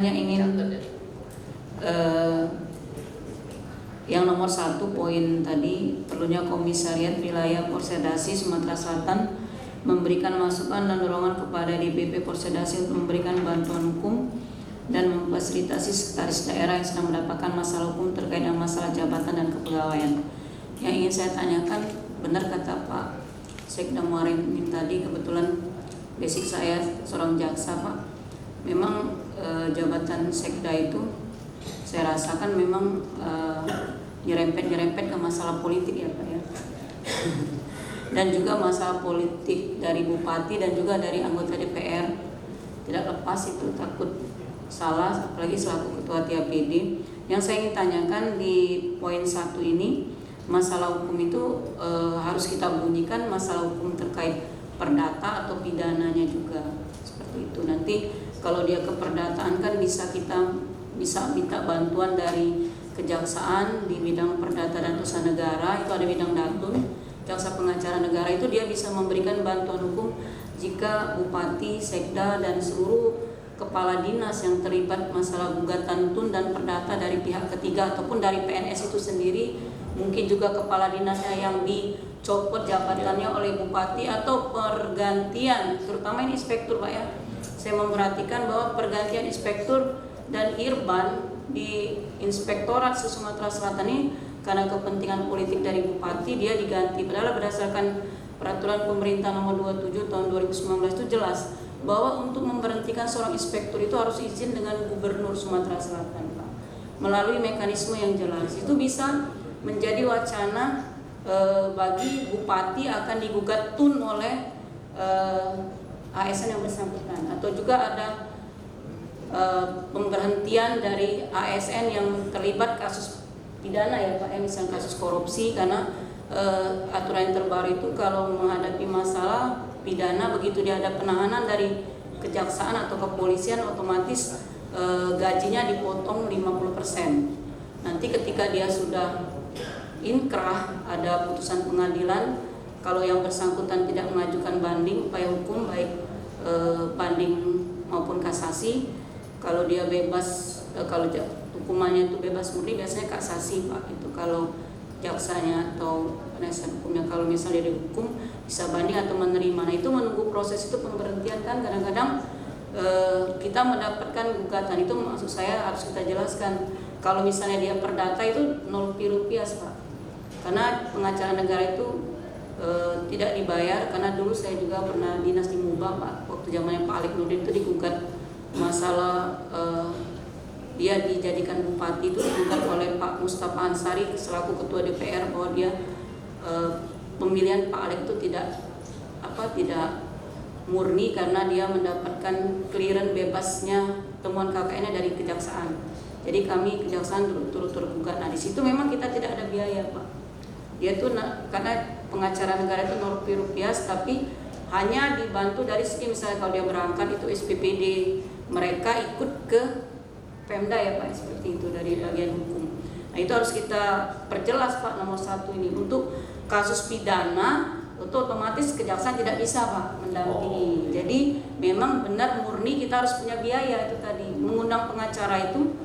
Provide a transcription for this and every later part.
yang ingin yang nomor 1 poin tadi, perlunya Komisariat Wilayah Porsedasi Sumatera Selatan memberikan masukan dan dorongan kepada DPP Porsedasi untuk memberikan bantuan hukum dan memfasilitasi sekretaris daerah yang sedang mendapatkan masalah hukum terkait dengan masalah jabatan dan kepegawaian. Yang ingin saya tanyakan, benar kata Pak Sekda Muarem tadi, kebetulan basic saya seorang jaksa Pak, memang jabatan sekda itu saya rasakan memang nyerempet ke masalah politik ya Pak ya. Dan juga masalah politik dari bupati dan juga dari anggota DPR tidak lepas itu, takut salah apalagi selaku ketua TAPD. Yang saya ingin tanyakan di poin 1 ini, masalah hukum itu harus kita bunyikan masalah hukum terkait perdata atau pidananya juga seperti itu. Nanti kalau dia ke perdataan kan bisa minta bantuan dari kejaksaan di bidang perdata dan usaha negara, itu ada bidang datun, jaksa pengacara negara, itu dia bisa memberikan bantuan hukum jika bupati, sekda dan seluruh kepala dinas yang terlibat masalah gugatan tun dan perdata dari pihak ketiga ataupun dari PNS itu sendiri, mungkin juga kepala dinasnya yang dicopot jabatannya oleh bupati atau pergantian, terutama ini inspektur Pak ya. Saya memperhatikan bahwa pergantian inspektur dan irban di Inspektorat Sumatera Selatan ini karena kepentingan politik dari bupati dia diganti, padahal berdasarkan peraturan pemerintah nomor 27 tahun 2019 itu jelas bahwa untuk memberhentikan seorang inspektur itu harus izin dengan Gubernur Sumatera Selatan Pak, melalui mekanisme yang jelas. Itu bisa menjadi wacana bagi bupati akan digugat tun oleh ASN yang bersangkutan, atau juga ada pemberhentian dari ASN yang terlibat kasus pidana ya Pak, misalnya kasus korupsi, karena aturan yang terbaru itu kalau menghadapi masalah pidana begitu dia ada penahanan dari kejaksaan atau kepolisian, otomatis gajinya dipotong 50%. Nanti ketika dia sudah inkrah, ada putusan pengadilan, kalau yang bersangkutan tidak mengajukan banding upaya hukum baik banding maupun kasasi, kalau dia bebas, kalau hukumannya itu bebas murni biasanya kasasi Pak. Itu kalau jaksanya atau penasihat hukumnya kalau misalnya dihukum bisa banding atau menerima. Nah itu menunggu proses itu pemberhentian kan kadang-kadang kita mendapatkan gugatan, itu maksud saya harus kita jelaskan. Kalau misalnya dia perdata itu 0 rupiah Pak, karena pengacara negara itu tidak dibayar. Karena dulu saya juga pernah dinas di Mubah Pak, waktu zamannya Pak Alik Nurdin itu digugat masalah dia dijadikan bupati, itu digugat oleh Pak Mustafa Ansari selaku ketua DPR bahwa dia pemilihan Pak Alik itu tidak murni karena dia mendapatkan clearance bebasnya temuan KKN-nya dari kejaksaan. Jadi kami kejaksaan turut-turut gugat. Nah di situ memang kita tidak ada biaya Pak. Dia tuh karena pengacara negara itu 0 rupiah, tapi hanya dibantu dari segi misalnya kalau dia berangkat itu SPPD mereka ikut ke Pemda ya Pak, seperti itu dari bagian hukum. Nah itu harus kita perjelas Pak, nomor 1 ini untuk kasus pidana itu otomatis kejaksaan tidak bisa Pak mendampingi. Jadi memang benar murni kita harus punya biaya, itu tadi mengundang pengacara itu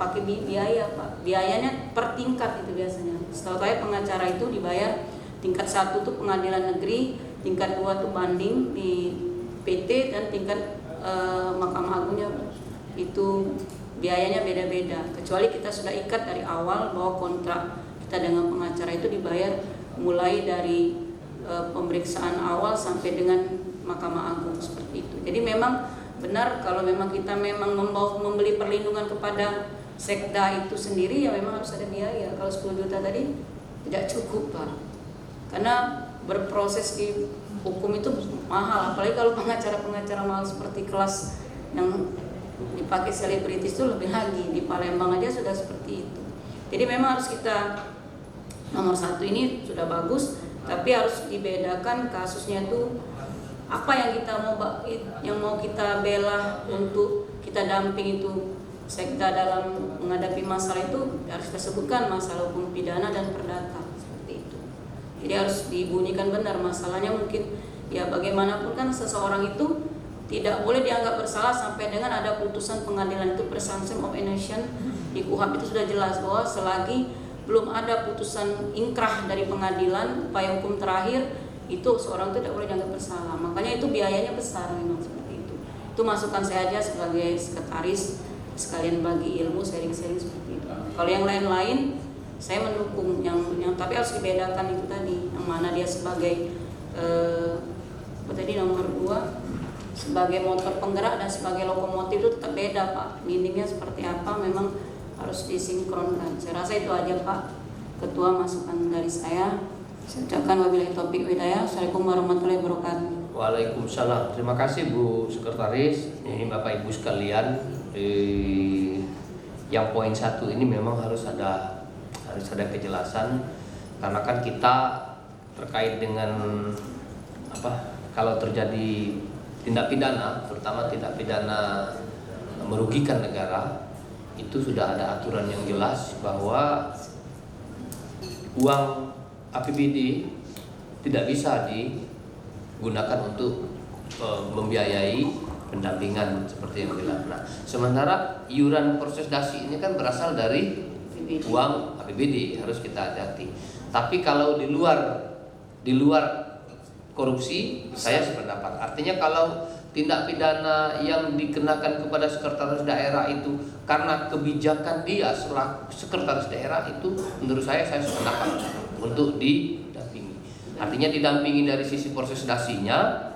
pakai biaya Pak, biayanya per tingkat itu biasanya. Setahu saya pengacara itu dibayar tingkat 1 tuh pengadilan negeri, tingkat 2 tuh banding di PT, dan tingkat Mahkamah Agungnya itu biayanya beda-beda. Kecuali kita sudah ikat dari awal bahwa kontrak kita dengan pengacara itu dibayar mulai dari pemeriksaan awal sampai dengan Mahkamah Agung seperti itu. Jadi memang benar kalau memang kita memang membeli perlindungan kepada sekda itu sendiri ya memang harus ada biaya. Kalau 10 juta tadi tidak cukup Pak, karena berproses di hukum itu mahal, apalagi kalau pengacara mahal seperti kelas yang dipakai selebritis itu lebih lagi. Di Palembang aja sudah seperti itu. Jadi memang harus kita nomor 1 ini sudah bagus, tapi harus dibedakan kasusnya itu apa yang mau kita bela untuk kita damping itu sekda dalam menghadapi masalah itu harus kita sebutkan masalah hukum pidana dan perdata seperti itu. Jadi harus dibunyikan benar masalahnya. Mungkin ya bagaimanapun kan seseorang itu tidak boleh dianggap bersalah sampai dengan ada putusan pengadilan. Itu presumption of innocence di KUHP itu sudah jelas bahwa selagi belum ada putusan ingkrah dari pengadilan, upaya hukum terakhir, itu seorang itu tidak boleh dianggap bersalah. Makanya itu biayanya besar memang seperti itu. Itu masukan saya aja sebagai sekretaris, sekalian bagi ilmu, sharing-sharing seperti itu. Kalau yang lain-lain saya mendukung yang tapi harus dibedakan itu tadi, yang mana dia sebagai tadi nomor 2 sebagai motor penggerak dan sebagai lokomotif itu tetap beda Pak. Meaningnya seperti apa memang harus disinkronkan. Saya rasa itu aja Pak Ketua masukan dari saya. Saya ucapkan wabillahi taufiq wal hidayah. Assalamualaikum warahmatullahi wabarakatuh. Waalaikumsalam. Terima kasih Bu Sekretaris. Ini Bapak Ibu sekalian, yang poin 1 ini memang harus ada kejelasan, karena kan kita terkait dengan kalau terjadi tindak pidana, terutama tindak pidana merugikan negara, itu sudah ada aturan yang jelas bahwa uang APBD tidak bisa digunakan untuk membiayai pendampingan seperti yang jelas. Nah, sementara iuran proses dasi ini kan berasal dari uang APBD, harus kita hati-hati. Tapi kalau di luar korupsi, saya sependapat. Artinya kalau tindak pidana yang dikenakan kepada sekretaris daerah itu karena kebijakan dia selaku sekretaris daerah, itu menurut saya sependapat untuk didampingi. Artinya didampingi dari sisi proses dasinya,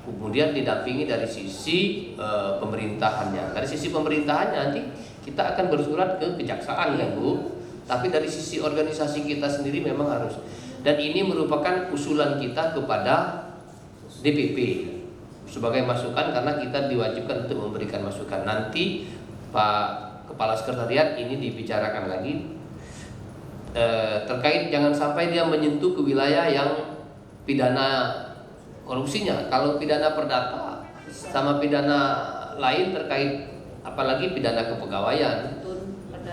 kemudian didampingi dari sisi pemerintahannya. Dari sisi pemerintahannya nanti kita akan bersurat ke kejaksaan ya Bu. Tapi dari sisi organisasi kita sendiri memang harus. Dan ini merupakan usulan kita kepada DPP sebagai masukan, karena kita diwajibkan untuk memberikan masukan. Nanti Pak Kepala Sekretariat ini dibicarakan lagi terkait jangan sampai dia menyentuh ke wilayah yang pidana korupsinya. Kalau pidana perdata sama pidana lain terkait, apalagi pidana kepegawaian,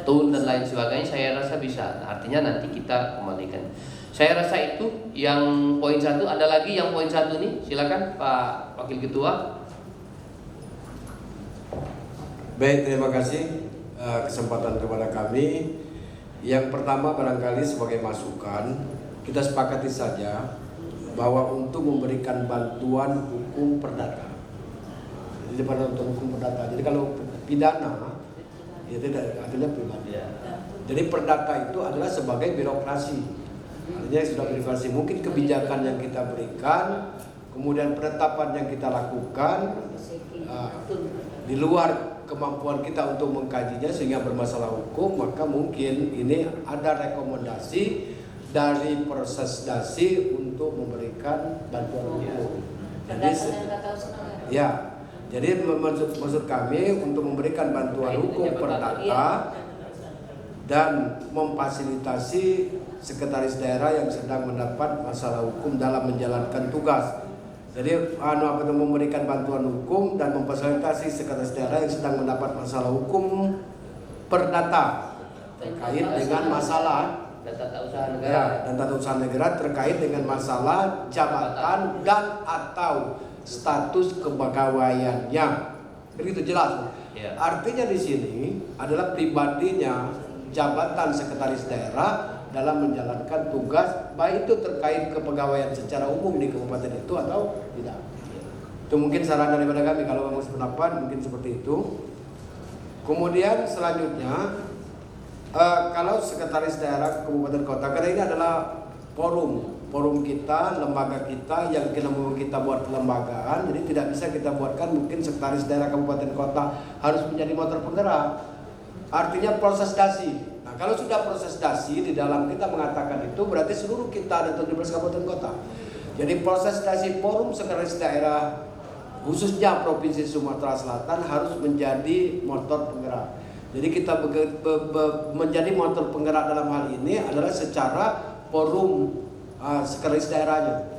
tun dan lain sebagainya, saya rasa bisa. Artinya nanti kita kembalikan. Saya rasa itu yang poin 1. Ada lagi yang poin 1 nih, silakan Pak Wakil Ketua. Baik, terima kasih kesempatan kepada kami. Yang pertama barangkali sebagai masukan, kita sepakati saja bahwa untuk memberikan bantuan hukum perdata. Jadi bantuan hukum perdata. Jadi kalau pidana ya tidak, artinya pribadi. Jadi perdata itu adalah sebagai birokrasi. Artinya sudah birokrasi. Mungkin kebijakan yang kita berikan, kemudian penetapan yang kita lakukan di luar kemampuan kita untuk mengkajinya sehingga bermasalah hukum, maka mungkin ini ada rekomendasi dari proses dasi untuk memberikan bantuan hukum. Jadi maksud kami untuk memberikan bantuan hukum perdata dan memfasilitasi sekretaris daerah yang sedang mendapat masalah hukum dalam menjalankan tugas. Jadi memberikan bantuan hukum dan memfasilitasi sekretaris daerah yang sedang mendapat masalah hukum perdata terkait dengan masalah tata usaha negara dan tata usaha negara terkait dengan masalah jabatan dan atau status kepegawaiannya. Begitu jelas. Ya. Artinya di sini adalah pribadinya jabatan sekretaris daerah dalam menjalankan tugas, baik itu terkait kepegawaian secara umum di kabupaten itu atau tidak. Itu mungkin saran daripada kami, kalau mau sependapat mungkin seperti itu. Kemudian selanjutnya, kalau sekretaris daerah kabupaten kota, karena ini adalah forum kita, lembaga kita yang kita buat kelembagaan, jadi tidak bisa kita buatkan mungkin sekretaris daerah kabupaten kota harus menjadi motor penggerak. Artinya proses dasi. Nah, kalau sudah proses dasi di dalam kita mengatakan itu berarti seluruh kita ada 17 kabupaten kota. Jadi proses dasi forum sekretaris daerah khususnya Provinsi Sumatera Selatan harus menjadi motor penggerak. Jadi kita menjadi motor penggerak dalam hal ini adalah secara forum sekretaris daerahnya.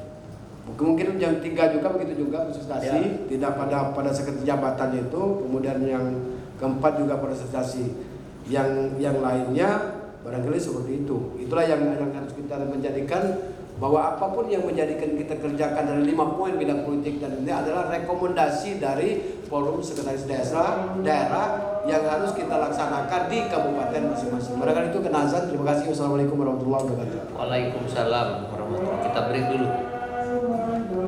Mungkin yang 3 juga begitu juga proses dasi, tidak pada sekretaris jabatannya itu. Kemudian yang keempat juga proses dasi. Yang lainnya barangkali seperti itu. Itulah yang harus kita menjadikan bahwa apapun yang menjadikan kita kerjakan dari 5 poin bidang politik dan ini adalah rekomendasi dari forum sekretaris daerah yang harus kita laksanakan di kabupaten masing-masing. Barangkali itu kenazan. Terima kasih. Wassalamualaikum warahmatullahi wabarakatuh. Waalaikumsalam warahmatullahi wabarakatuh. Kita break dulu.